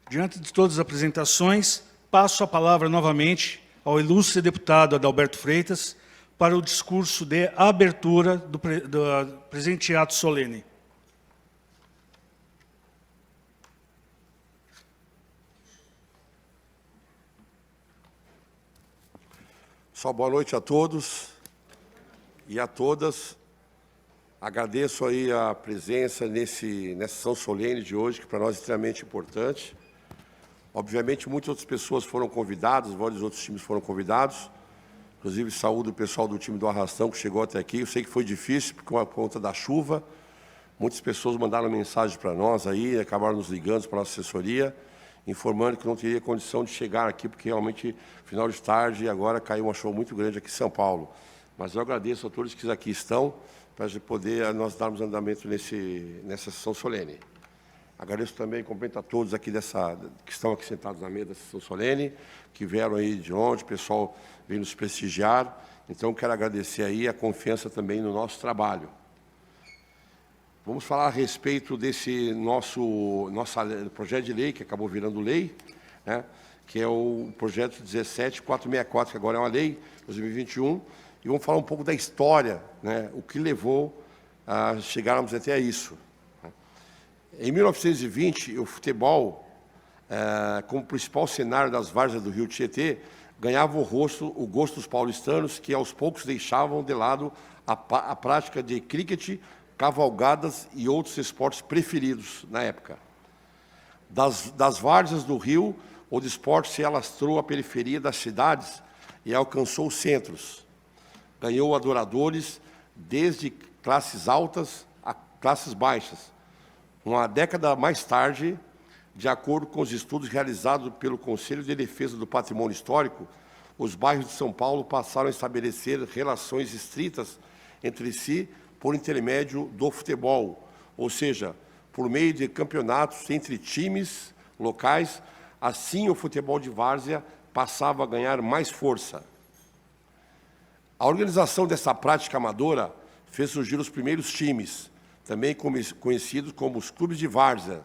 Diante de todas as apresentações, passo a palavra novamente ao ilustre deputado Adalberto Freitas para o discurso de abertura do presente ato solene. Só boa noite a todos e a todas. Agradeço aí a presença nessa sessão solene de hoje, que para nós é extremamente importante. Obviamente, muitas outras pessoas foram convidadas, vários outros times foram convidados. Inclusive, saúdo o pessoal do time do Arrastão que chegou até aqui. Eu sei que foi difícil, por conta da chuva. Muitas pessoas mandaram mensagem para nós aí, acabaram nos ligando para a nossa assessoria, informando que não teria condição de chegar aqui, porque realmente, final de tarde, agora caiu uma chuva muito grande aqui em São Paulo. Mas eu agradeço a todos que aqui estão, para poder nós darmos andamento nessa sessão solene. Agradeço também, cumprimento a todos aqui que estão aqui sentados na mesa da sessão solene, que vieram aí de onde, o pessoal veio nos prestigiar. Então, quero agradecer aí a confiança também no nosso trabalho. Vamos falar a respeito desse nosso projeto de lei, que acabou virando lei, né, que é o projeto 17464, que agora é uma lei, 2021, e vamos falar um pouco da história, né, o que levou a chegarmos até isso. Em 1920, o futebol, como principal cenário das várzeas do Rio Tietê, ganhava o gosto dos paulistanos, que aos poucos deixavam de lado a prática de cricket, cavalgadas e outros esportes preferidos na época. Das várzeas do Rio, o desporto se alastrou à periferia das cidades e alcançou os centros. Ganhou adoradores desde classes altas a classes baixas. Uma década mais tarde, de acordo com os estudos realizados pelo Conselho de Defesa do Patrimônio Histórico, os bairros de São Paulo passaram a estabelecer relações estritas entre si por intermédio do futebol, ou seja, por meio de campeonatos entre times locais. Assim, o futebol de várzea passava a ganhar mais força. A organização dessa prática amadora fez surgir os primeiros times, também conhecidos como os clubes de várzea,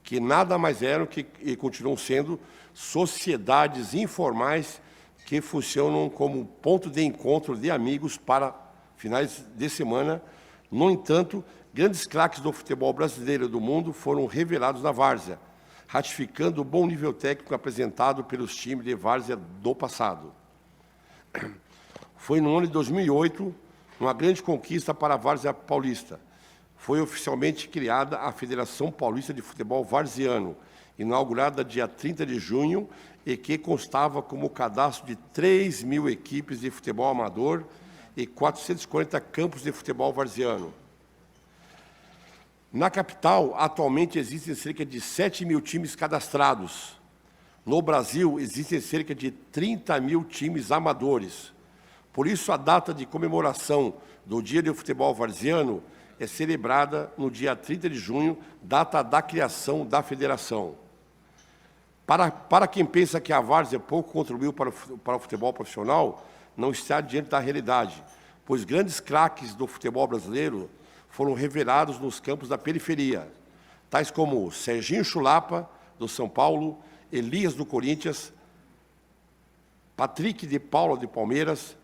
que nada mais eram e continuam sendo sociedades informais que funcionam como ponto de encontro de amigos para finais de semana. No entanto, grandes craques do futebol brasileiro e do mundo foram revelados na várzea, ratificando o bom nível técnico apresentado pelos times de várzea do passado. Foi no ano de 2008, uma grande conquista para a várzea paulista. Foi oficialmente criada a Federação Paulista de Futebol Varziano, inaugurada dia 30 de junho, e que constava como cadastro de 3.000 equipes de futebol amador e 440 campos de futebol varziano. Na capital, atualmente existem cerca de 7.000 times cadastrados. No Brasil, existem cerca de 30.000 times amadores. Por isso, a data de comemoração do Dia do Futebol Varziano é celebrada no dia 30 de junho, data da criação da federação. Para quem pensa que a várzea pouco contribuiu para o futebol profissional, não está diante da realidade, pois grandes craques do futebol brasileiro foram revelados nos campos da periferia, tais como Serginho Chulapa, do São Paulo, Elias, do Corinthians, Patrick de Paula, do Palmeiras,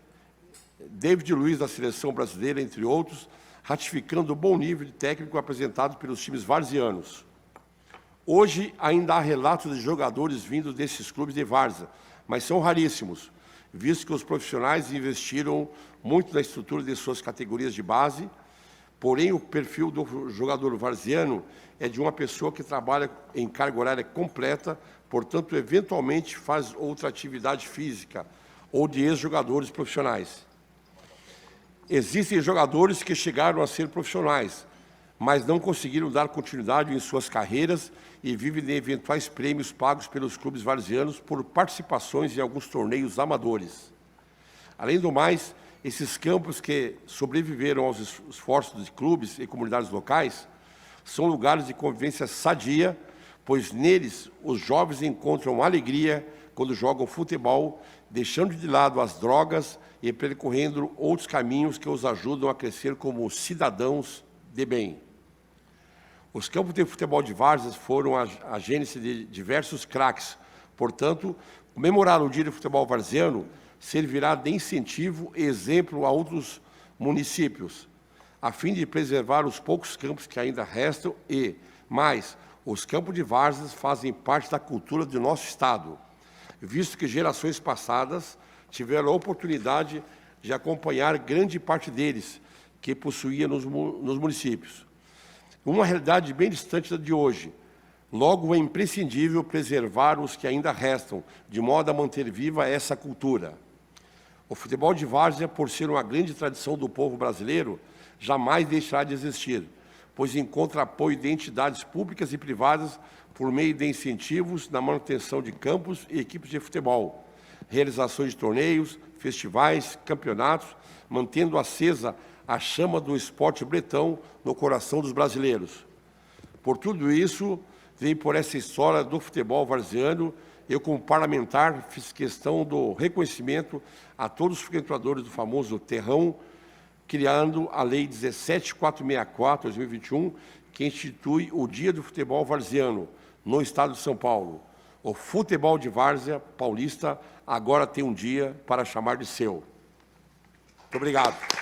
David Luiz, da Seleção Brasileira, entre outros, ratificando o bom nível de técnico apresentado pelos times varzianos. Hoje, ainda há relatos de jogadores vindos desses clubes de várzea, mas são raríssimos, visto que os profissionais investiram muito na estrutura de suas categorias de base. Porém, o perfil do jogador varziano é de uma pessoa que trabalha em carga horária completa, portanto, eventualmente faz outra atividade física, ou de ex-jogadores profissionais. Existem jogadores que chegaram a ser profissionais, mas não conseguiram dar continuidade em suas carreiras e vivem de eventuais prêmios pagos pelos clubes varzianos por participações em alguns torneios amadores. Além do mais, esses campos que sobreviveram aos esforços de clubes e comunidades locais são lugares de convivência sadia, pois neles os jovens encontram alegria quando jogam futebol, deixando de lado as drogas e percorrendo outros caminhos que os ajudam a crescer como cidadãos de bem. Os campos de futebol de várzeas foram a gênese de diversos craques. Portanto, comemorar o Dia do Futebol Varziano servirá de incentivo e exemplo a outros municípios, a fim de preservar os poucos campos que ainda restam e, mais, os campos de várzeas fazem parte da cultura do nosso Estado, visto que gerações passadas tiveram a oportunidade de acompanhar grande parte deles, que possuía nos municípios. Uma realidade bem distante da de hoje. Logo, é imprescindível preservar os que ainda restam, de modo a manter viva essa cultura. O futebol de várzea, por ser uma grande tradição do povo brasileiro, jamais deixará de existir, pois encontra apoio de entidades públicas e privadas por meio de incentivos na manutenção de campos e equipes de futebol, realizações de torneios, festivais, campeonatos, mantendo acesa a chama do esporte bretão no coração dos brasileiros. Por tudo isso, vem por essa história do futebol varziano, eu, como parlamentar, fiz questão do reconhecimento a todos os frequentadores do famoso terrão, criando a Lei 17464, 2021, que institui o Dia do Futebol Varziano, no Estado de São Paulo. O futebol de várzea paulista agora tem um dia para chamar de seu. Muito obrigado.